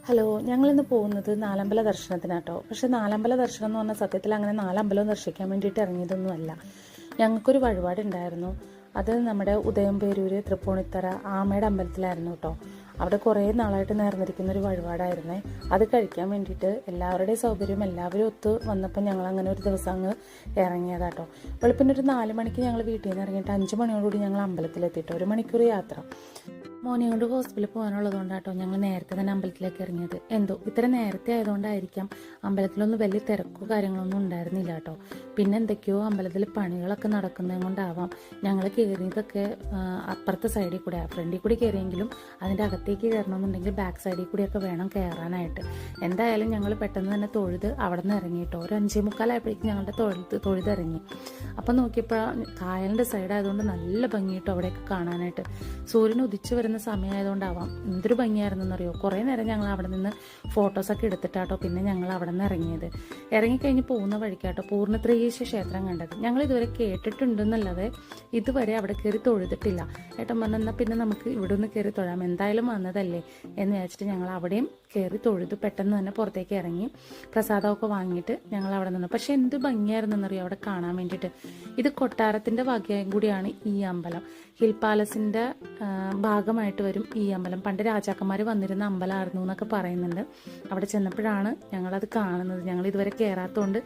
Hello, ഞങ്ങളിന്ന് പോകുന്നത് നാലമ്പല ദർശനത്തിനാട്ടോ. പക്ഷേ നാലമ്പല ദർശനം എന്ന് പറഞ്ഞാൽ സത്യത്തിൽ അങ്ങനെ നാലമ്പലം ദർശിക്കാൻ വേണ്ടിയിട്ട് ഇറങ്ങിയതൊന്നുമല്ല. ഞങ്ങൾക്കൊരു വഴിപാടുണ്ടായിരുന്നു. അത് നമ്മുടെ ഉദയംപേരൂര് തൃപ്പൂണിത്തറ ആമയുടെ അമ്പലത്തിലായിരുന്നു കേട്ടോ. അവിടെ കുറേ നാളായിട്ട് നേർന്നിരിക്കുന്ന ഒരു വഴിപാടായിരുന്നേ. അത് കഴിക്കാൻ വേണ്ടിയിട്ട് എല്ലാവരുടെയും സൗകര്യം എല്ലാവരും ഒത്ത് വന്നപ്പോൾ ഞങ്ങൾ അങ്ങനെ ഒരു ദിവസം അങ്ങ് ഇറങ്ങിയതാട്ടോ. വെളുപ്പിന് ഒരു 4 മണിക്ക് ഞങ്ങൾ വീട്ടിൽ നിന്ന് ഇറങ്ങിയിട്ട് 5 മണിയോടുകൂടി ഞങ്ങൾ അമ്പലത്തിലെത്തിയിട്ട് 1 മണിക്കൂർ യാത്ര. മോനെ കൊണ്ട് ഹോസ്പിറ്റലിൽ പോകാനുള്ളതുകൊണ്ടാട്ടോ ഞങ്ങൾ നേരത്തെ തന്നെ അമ്പലത്തിലേക്ക് ഇറങ്ങിയത്. എന്തോ ഇത്ര നേരത്തെ ആയതുകൊണ്ടായിരിക്കാം അമ്പലത്തിലൊന്നും വലിയ തിരക്കോ കാര്യങ്ങളൊന്നും ഉണ്ടായിരുന്നില്ല കേട്ടോ. പിന്നെ എന്തൊക്കെയോ അമ്പലത്തിൽ പണികളൊക്കെ നടക്കുന്നത് കൊണ്ടാവാം ഞങ്ങൾ കയറിയതൊക്കെ അപ്പുറത്തെ സൈഡിൽ കൂടെ, ഫ്രണ്ടിൽ കൂടി കയറിയെങ്കിലും അതിൻ്റെ അകത്തേക്ക് കയറണമെന്നുണ്ടെങ്കിൽ ബാക്ക് സൈഡിൽ കൂടിയൊക്കെ വേണം കയറാനായിട്ട്. എന്തായാലും ഞങ്ങൾ പെട്ടെന്ന് തന്നെ തൊഴുത് അവിടെ നിന്ന് ഇറങ്ങി കേട്ടോ. ഒരു 5:45 ഞങ്ങളുടെ തൊഴുതിറങ്ങി. അപ്പം നോക്കിയപ്പോൾ കായലിൻ്റെ സൈഡായതുകൊണ്ട് നല്ല ഭംഗി കേട്ടോ അവിടെയൊക്കെ കാണാനായിട്ട്. സൂര്യൻ ഉദിച്ചു വരുന്ന സമയമായതുകൊണ്ടാവാം എന്തൊരു ഭംഗിയായിരുന്നെന്നറിയോ. കുറേ നേരം ഞങ്ങൾ അവിടെ നിന്ന് ഫോട്ടോസൊക്കെ എടുത്തിട്ടാട്ടോ പിന്നെ ഞങ്ങൾ അവിടെ നിന്ന് ഇറങ്ങിയത്. ഇറങ്ങിക്കഴിഞ്ഞ് പോകുന്ന വഴിക്കാട്ടോ പൂർണ്ണത്രയീശ ക്ഷേത്രം കണ്ടത്. ഞങ്ങൾ ഇതുവരെ കേട്ടിട്ടുണ്ടെന്നല്ലാതെ ഇതുവരെ അവിടെ കയറി തൊഴുതിട്ടില്ല. ഏട്ടൻ പറഞ്ഞാൽ പിന്നെ നമുക്ക് ഇവിടെ ഒന്ന് കയറി തൊഴാം, എന്തായാലും വന്നതല്ലേ എന്ന് വിചാരിച്ചിട്ട് ഞങ്ങൾ അവിടെയും കയറി തൊഴുതു. പെട്ടെന്ന് തന്നെ പുറത്തേക്ക് ഇറങ്ങി പ്രസാദമൊക്കെ വാങ്ങിയിട്ട് ഞങ്ങൾ അവിടെ നിന്നു. പക്ഷെ എന്ത് ഭംഗിയായിരുന്നെന്നറിയോ അവിടെ കാണാൻ വേണ്ടിയിട്ട്. ഇത് കൊട്ടാരത്തിൻ്റെ ഭാഗ്യം കൂടിയാണ് ഈ അമ്പലം. ഹിൽ പാലസിൻ്റെ ഭാഗമായിട്ട് വരും ഈ അമ്പലം. പണ്ട് രാജാക്കന്മാർ വന്നിരുന്ന അമ്പലമായിരുന്നു എന്നൊക്കെ പറയുന്നുണ്ട്. അവിടെ ചെന്നപ്പോഴാണ് ഞങ്ങളത് കാണുന്നത്. ഞങ്ങൾ ഇതുവരെ കയറാത്തതുകൊണ്ട്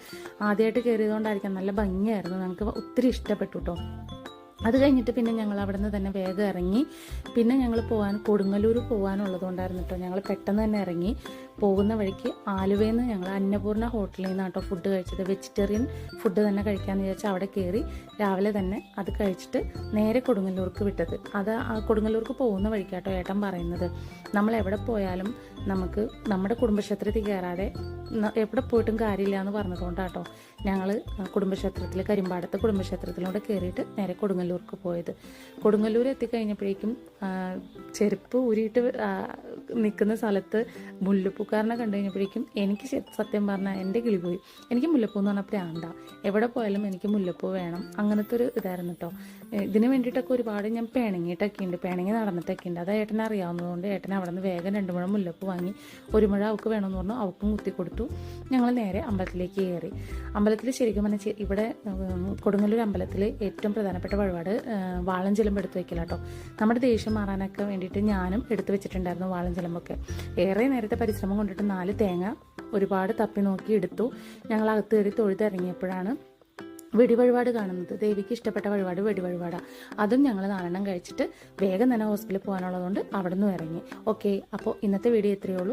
ആദ്യമായിട്ട് കയറിയതുകൊണ്ടായിരിക്കാം നല്ല ഭംഗിയായിരുന്നു. ഞങ്ങൾക്ക് ഒത്തിരി ഇഷ്ടപ്പെട്ടു കേട്ടോ. അത് കഴിഞ്ഞിട്ട് പിന്നെ ഞങ്ങൾ അവിടെ നിന്ന് തന്നെ വേഗം ഇറങ്ങി. പിന്നെ ഞങ്ങൾ കൊടുങ്ങല്ലൂർ പോകാനുള്ളതുകൊണ്ടായിരുന്നു കേട്ടോ. ഞങ്ങൾ പെട്ടെന്ന് തന്നെ ഇറങ്ങി. പോകുന്ന വഴിക്ക് ആലുവയിൽ നിന്ന് ഞങ്ങൾ അന്നപൂർണ്ണ ഹോട്ടലിൽ നിന്നാണ് കേട്ടോ ഫുഡ് കഴിച്ചത്. വെജിറ്റേറിയൻ ഫുഡ് തന്നെ കഴിക്കാമെന്ന് വിചാരിച്ചാൽ അവിടെ കയറി രാവിലെ തന്നെ അത് കഴിച്ചിട്ട് നേരെ കൊടുങ്ങല്ലൂർക്ക് വിട്ടത്. അത് കൊടുങ്ങല്ലൂർക്ക് പോകുന്ന വഴിക്കാട്ടോ ഏട്ടൻ പറയുന്നത്, നമ്മൾ എവിടെ പോയാലും നമുക്ക് നമ്മുടെ കുടുംബക്ഷേത്രത്തിൽ കയറാതെ എവിടെ പോയിട്ടും കാര്യമില്ല എന്ന് പറഞ്ഞതുകൊണ്ടാട്ടോ ഞങ്ങൾ കുടുംബക്ഷേത്രത്തിൽ കരിമ്പാടത്തെ കുടുംബക്ഷേത്രത്തിലൂടെ കയറിയിട്ട് നേരെ കൊടുങ്ങല്ലൂർക്ക് പോയത്. കൊടുങ്ങല്ലൂർ എത്തിക്കഴിഞ്ഞപ്പോഴേക്കും ചെരുപ്പ് ഊരിയിട്ട് നിൽക്കുന്ന സ്ഥലത്ത് മുല്ലപ്പൂക്കാരനെ കണ്ടു കഴിഞ്ഞപ്പോഴേക്കും എനിക്ക് സത്യം പറഞ്ഞാൽ എൻ്റെ കിളി പോയി. എനിക്ക് മുല്ലപ്പൂ എന്ന് പറഞ്ഞാൽ പ്രാന്ത. എവിടെ പോയാലും എനിക്ക് മുല്ലപ്പൂ വേണം, അങ്ങനത്തെ ഒരു ഇതായിരുന്നു കേട്ടോ. ഇതിന് വേണ്ടിയിട്ടൊക്കെ ഒരുപാട് ഞാൻ പിണങ്ങി നടന്നിട്ടൊക്കെ ഉണ്ട്. അത് ഏട്ടനെ അറിയാവുന്നതുകൊണ്ട് ഏട്ടൻ അവിടെ നിന്ന് വേഗം 2 മുഴം മുല്ലപ്പൂ വാങ്ങി 1 മുഴം അവൾക്ക് വേണമെന്ന് പറഞ്ഞു അവൾക്കും കുത്തി കൊടുത്തു. ഞങ്ങൾ നേരെ അമ്പലത്തിലേക്ക് കയറി. അമ്പലത്തിൽ ശരിക്കും പറഞ്ഞാൽ ഇവിടെ കൊടുങ്ങല്ലൂർ അമ്പലത്തിൽ ഏറ്റവും പ്രധാനപ്പെട്ട വഴിപാട് വാളം ചിലമ്പ് എടുത്ത് വെക്കില്ല കേട്ടോ. നമ്മുടെ ദേഷ്യം മാറാനൊക്കെ വേണ്ടിയിട്ട് ഞാനും എടുത്തു വെച്ചിട്ടുണ്ടായിരുന്നു വാളം ചിലമ്പൊക്കെ. ഏറെ നേരത്തെ പരിശ്രമം കൊണ്ടിട്ട് 4 തേങ്ങ ഒരുപാട് തപ്പി നോക്കി എടുത്തു. ഞങ്ങൾ അകത്ത് കയറി തൊഴുതിറങ്ങിയപ്പോഴാണ് വെടിവഴിപാട് കാണുന്നത്. ദേവിക്ക് ഇഷ്ടപ്പെട്ട വഴിപാട് വെടിവഴിപാടാണ്. അതും ഞങ്ങൾ 4 കഴിച്ചിട്ട് വേഗം തന്നെ ഹോസ്പിറ്റലിൽ പോകാനുള്ളതുകൊണ്ട് അവിടെ നിന്ന് ഇറങ്ങി. ഓക്കെ, അപ്പോൾ ഇന്നത്തെ വീഡിയോ ഇത്രയേ ഉള്ളൂ.